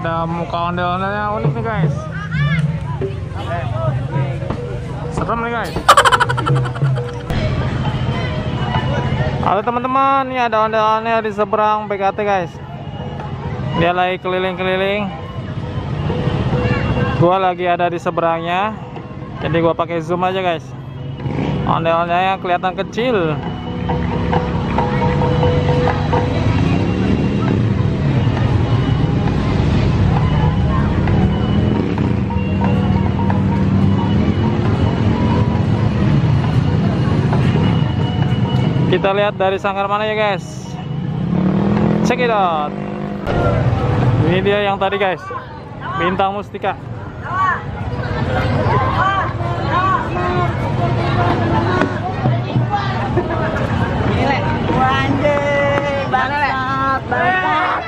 ada muka ondel-ondelnya unik nih guys. Serem nih guys. Halo teman-teman, ini ada ondel-ondel di seberang BKT guys. Dia lagi keliling-keliling. Gua lagi ada di seberangnya. Jadi gua pakai zoom aja guys. Ondel-ondelnya kelihatan kecil. Kita lihat dari sangkar mana ya guys. Check it out. Ini dia yang tadi guys, bintang mustika. Gile, anjing, bangsat, bangsat.